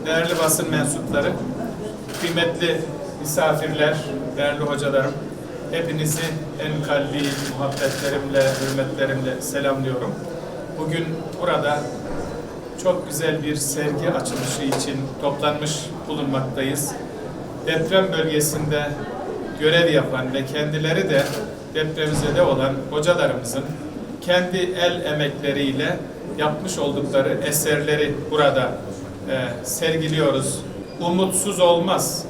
değerli basın mensupları, kıymetli misafirler, değerli hocalarım, hepinizi en kalbi muhabbetlerimle, hürmetlerimle selamlıyorum. Bugün burada çok güzel bir sergi açılışı için toplanmış bulunmaktayız. Deprem bölgesinde görev yapan ve kendileri de depremzede olan hocalarımızın kendi el emekleriyle yapmış oldukları eserleri burada sergiliyoruz. Umutsuz olmaz.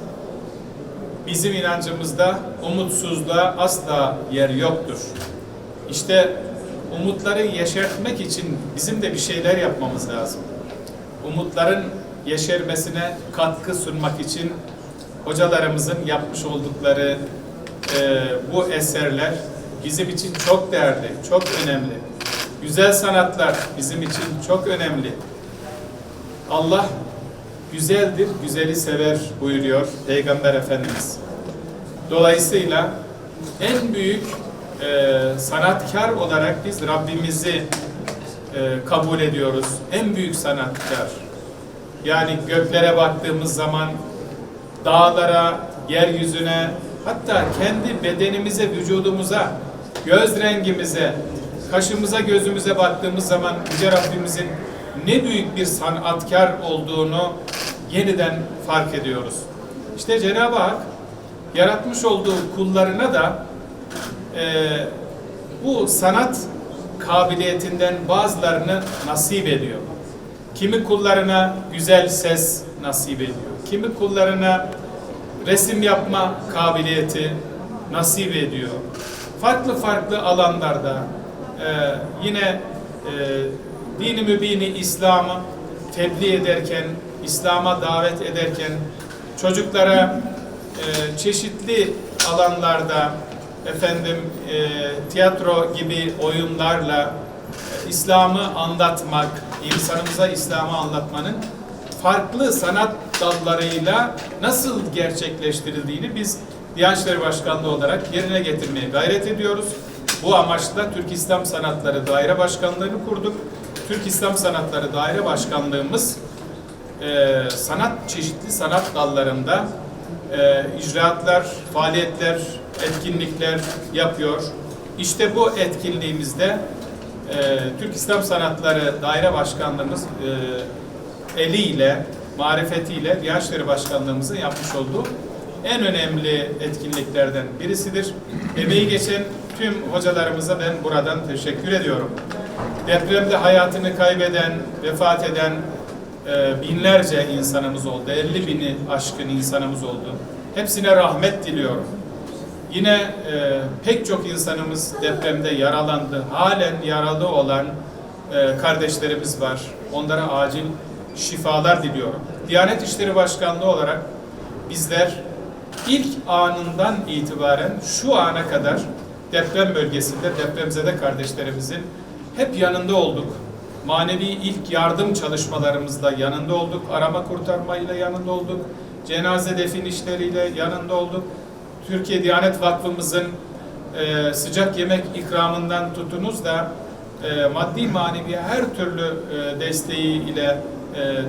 Bizim inancımızda umutsuzluğa asla yer yoktur. İşte umutları yeşertmek için bizim de bir şeyler yapmamız lazım. Umutların yeşermesine katkı sunmak için hocalarımızın yapmış oldukları bu eserler bizim için çok değerli, çok önemli. Güzel sanatlar bizim için çok önemli. Allah güzeldir, güzeli sever buyuruyor Peygamber Efendimiz. Dolayısıyla en büyük sanatkar olarak biz Rabbimizi kabul ediyoruz. En büyük sanatkar. Yani göklere baktığımız zaman dağlara, yeryüzüne, hatta kendi bedenimize, vücudumuza, göz rengimize, kaşımıza, gözümüze baktığımız zaman Yüce Rabbimizin ne büyük bir sanatkar olduğunu yeniden fark ediyoruz. İşte Cenab-ı Hak yaratmış olduğu kullarına da bu sanat kabiliyetinden bazılarını nasip ediyor. Kimi kullarına güzel ses nasip ediyor. Kimi kullarına resim yapma kabiliyeti nasip ediyor. Farklı farklı alanlarda yine dini mübini İslam'ı tebliğ ederken, İslam'a davet ederken çocuklara çeşitli alanlarda tiyatro gibi oyunlarla İslam'ı anlatmak, insanımıza İslam'ı anlatmanın farklı sanat dallarıyla nasıl gerçekleştirildiğini biz Diyanet İşleri Başkanlığı olarak yerine getirmeye gayret ediyoruz. Bu amaçla Türk İslam Sanatları Daire Başkanlığı'nı kurduk. Türk İslam Sanatları Daire Başkanlığımız çeşitli sanat dallarında icraatlar, faaliyetler, etkinlikler yapıyor. İşte bu etkinliğimizde Türk İslam Sanatları Daire Başkanlığımız eliyle, marifetiyle Diyanet İşleri Başkanlığımızın yapmış olduğu en önemli etkinliklerden birisidir. Emeği geçen tüm hocalarımıza ben buradan teşekkür ediyorum. Depremde hayatını kaybeden, vefat eden binlerce insanımız oldu. 50 bini aşkın insanımız oldu. Hepsine rahmet diliyorum. Yine pek çok insanımız depremde yaralandı. Halen yaralı olan kardeşlerimiz var. Onlara acil şifalar diliyorum. Diyanet İşleri Başkanlığı olarak bizler ilk anından itibaren şu ana kadar deprem bölgesinde depremzede kardeşlerimizin hep yanında olduk. Manevi ilk yardım çalışmalarımızla yanında olduk. Arama kurtarmayla yanında olduk. Cenaze defin işleriyle yanında olduk. Türkiye Diyanet Vakfımızın sıcak yemek ikramından tutunuz da maddi manevi her türlü desteği ile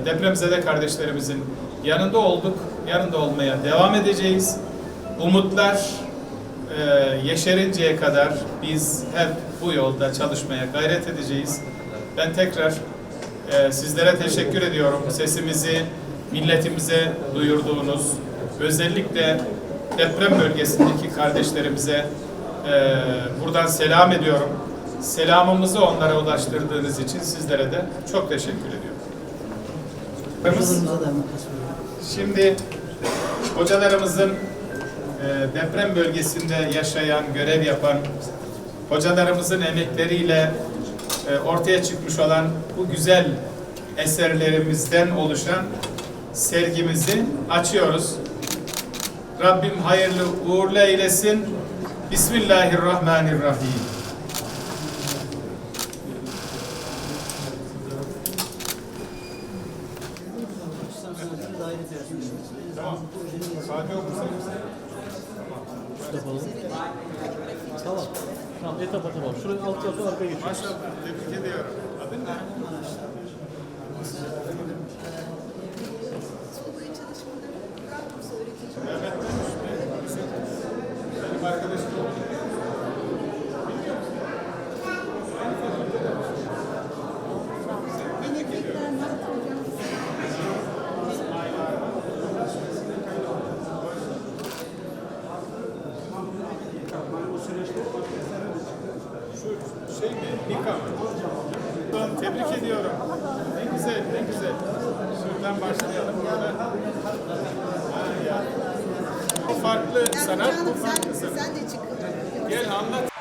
depremzede kardeşlerimizin yanında olduk. Yanında olmaya devam edeceğiz. Umutlar yeşerinceye kadar biz hep bu yolda çalışmaya gayret edeceğiz. Ben tekrar sizlere teşekkür ediyorum. Sesimizi milletimize duyurduğunuz, özellikle deprem bölgesindeki kardeşlerimize buradan selam ediyorum. Selamımızı onlara ulaştırdığınız için sizlere de çok teşekkür ediyorum. Şimdi hocalarımızın deprem bölgesinde yaşayan, görev yapan hocalarımızın emekleriyle ortaya çıkmış olan bu güzel eserlerimizden oluşan sergimizi açıyoruz. Rabbim hayırlı uğurlu eylesin. Bismillahirrahmanirrahim. Tamam. Fatih okursanız. Tamam. Tamam, etap atalım. Şurayı alt yapı arkaya geçiyoruz. Maşallah. Tebrik ediyorum. Adın ne? başlayalım burada. O farklı sanat, bu farklı sanat. Sen de çık. Gel anlat.